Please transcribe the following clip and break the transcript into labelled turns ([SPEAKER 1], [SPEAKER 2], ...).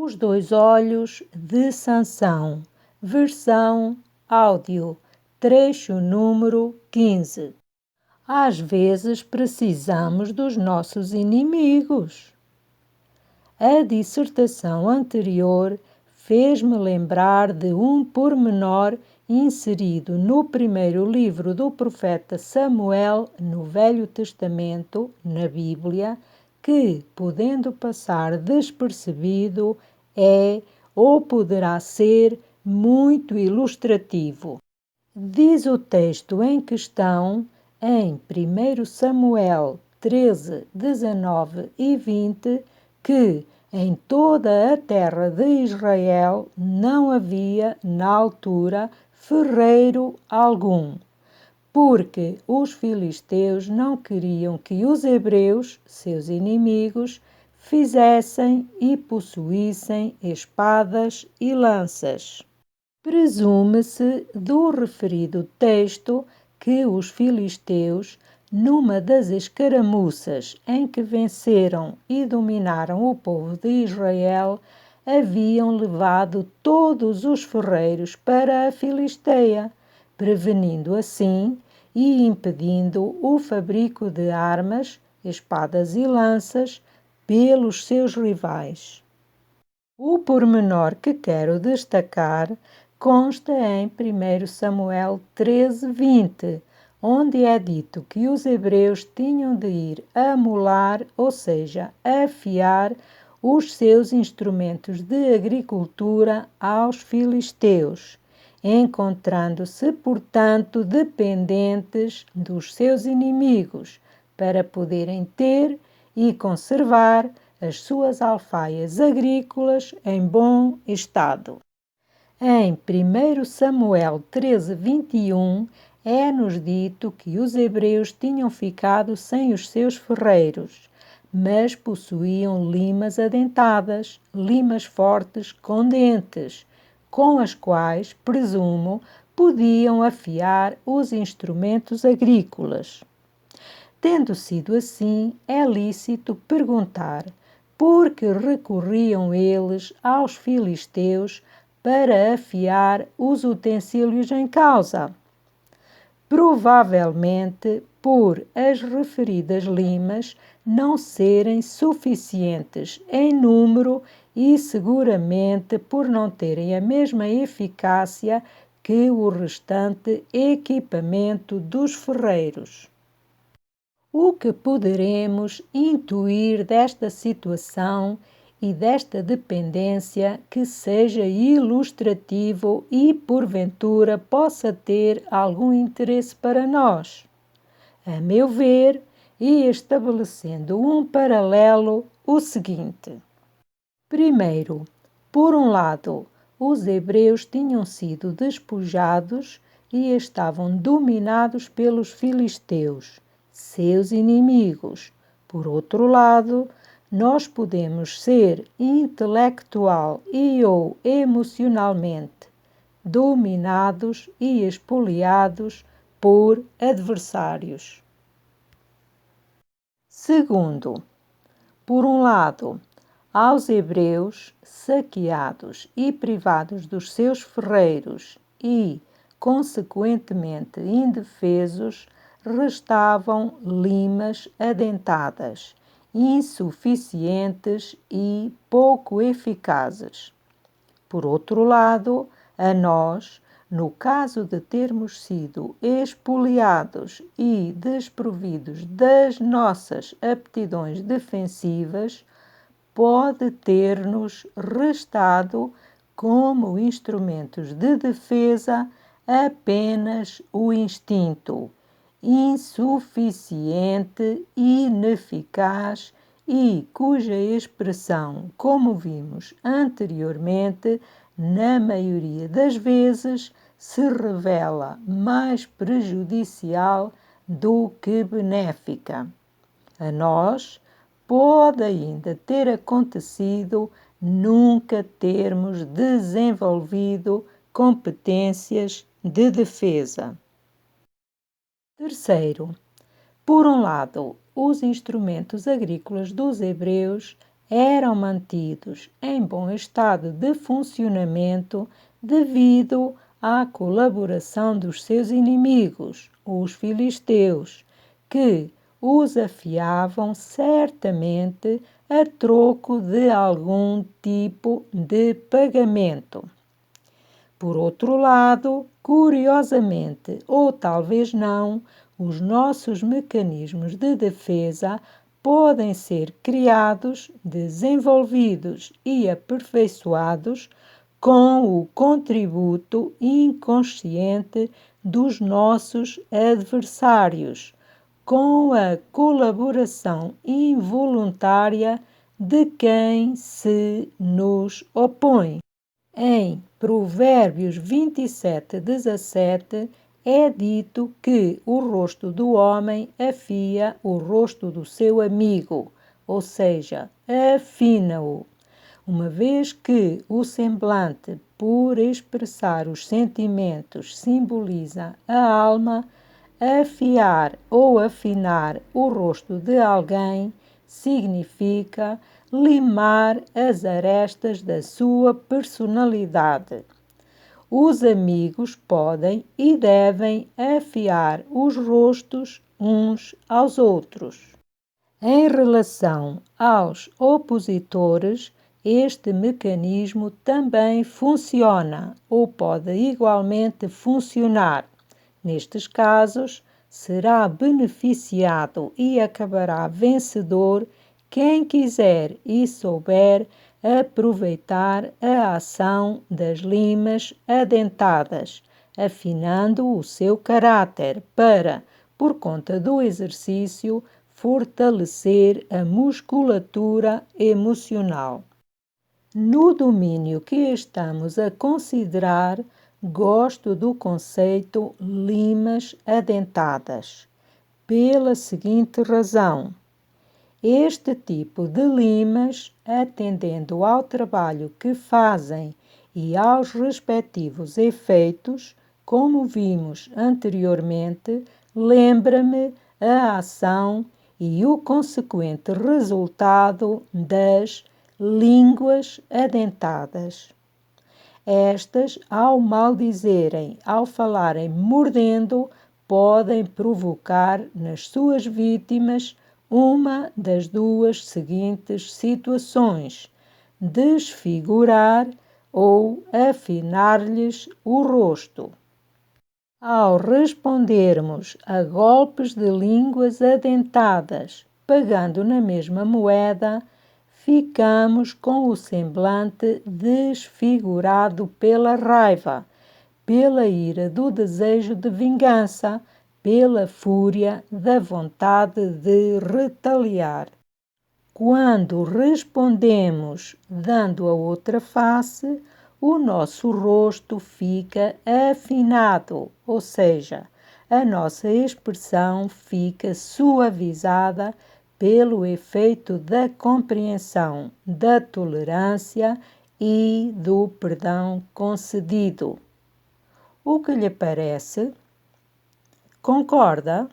[SPEAKER 1] Os dois olhos de Sansão, versão áudio, trecho número 15. Às vezes precisamos dos nossos inimigos. A dissertação anterior fez-me lembrar de um pormenor inserido no primeiro livro do profeta Samuel, no Velho Testamento, na Bíblia, que, podendo passar despercebido, é ou poderá ser muito ilustrativo. Diz o texto em questão, em 1 Samuel 13, 19 e 20, que em toda a terra de Israel não havia, na altura, ferreiro algum, porque os filisteus não queriam que os hebreus, seus inimigos, fizessem e possuíssem espadas e lanças. Presume-se do referido texto que os filisteus, numa das escaramuças em que venceram e dominaram o povo de Israel, haviam levado todos os ferreiros para a Filisteia, prevenindo assim e impedindo o fabrico de armas, espadas e lanças pelos seus rivais. O pormenor que quero destacar consta em 1 Samuel 13, 20, onde é dito que os hebreus tinham de ir amolar, ou seja, afiar, os seus instrumentos de agricultura aos filisteus, encontrando-se, portanto, dependentes dos seus inimigos para poderem ter e conservar as suas alfaias agrícolas em bom estado. Em 1 Samuel 13, 21, é-nos dito que os hebreus tinham ficado sem os seus ferreiros, mas possuíam limas adentadas, limas fortes com dentes, com as quais, presumo, podiam afiar os instrumentos agrícolas. Tendo sido assim, é lícito perguntar por que recorriam eles aos filisteus para afiar os utensílios em causa. Provavelmente por as referidas limas não serem suficientes em número e seguramente por não terem a mesma eficácia que o restante equipamento dos ferreiros. O que poderemos intuir desta situação e desta dependência que seja ilustrativo e, porventura, possa ter algum interesse para nós? A meu ver, e estabelecendo um paralelo, o seguinte. Primeiro, por um lado, os hebreus tinham sido despojados e estavam dominados pelos filisteus, seus inimigos. Por outro lado, nós podemos ser intelectual e ou emocionalmente dominados e expoliados por adversários. Segundo, por um lado, aos hebreus saqueados e privados dos seus ferreiros e, consequentemente, indefesos, restavam limas adentadas, insuficientes e pouco eficazes. Por outro lado, a nós, no caso de termos sido expoliados e desprovidos das nossas aptidões defensivas, pode ter-nos restado como instrumentos de defesa apenas o instinto, insuficiente, ineficaz e cuja expressão, como vimos anteriormente, na maioria das vezes se revela mais prejudicial do que benéfica. A nós pode ainda ter acontecido nunca termos desenvolvido competências de defesa. Terceiro, por um lado, os instrumentos agrícolas dos hebreus eram mantidos em bom estado de funcionamento devido à colaboração dos seus inimigos, os filisteus, que os afiavam certamente a troco de algum tipo de pagamento. Por outro lado, curiosamente, ou talvez não, os nossos mecanismos de defesa podem ser criados, desenvolvidos e aperfeiçoados com o contributo inconsciente dos nossos adversários, com a colaboração involuntária de quem se nos opõe. Em Provérbios 27:17 é dito que o rosto do homem afia o rosto do seu amigo, ou seja, afina-o. Uma vez que o semblante, por expressar os sentimentos, simboliza a alma, afiar ou afinar o rosto de alguém significa limar as arestas da sua personalidade. Os amigos podem e devem afiar os rostos uns aos outros. Em relação aos opositores, este mecanismo também funciona ou pode igualmente funcionar. Nestes casos, será beneficiado e acabará vencedor quem quiser e souber aproveitar a ação das limas adentadas, afinando o seu caráter para, por conta do exercício, fortalecer a musculatura emocional. No domínio que estamos a considerar, gosto do conceito limas adentadas, pela seguinte razão. Este tipo de limas, atendendo ao trabalho que fazem e aos respectivos efeitos, como vimos anteriormente, lembra-me a ação e o consequente resultado das línguas adentadas. Estas, ao maldizerem, ao falarem mordendo, podem provocar nas suas vítimas uma das duas seguintes situações: desfigurar ou afinar-lhes o rosto. Ao respondermos a golpes de línguas adentadas, pagando na mesma moeda, ficamos com o semblante desfigurado pela raiva, pela ira do desejo de vingança, pela fúria da vontade de retaliar. Quando respondemos dando a outra face, o nosso rosto fica afinado, ou seja, a nossa expressão fica suavizada pelo efeito da compreensão, da tolerância e do perdão concedido. O que lhe parece? Concorda?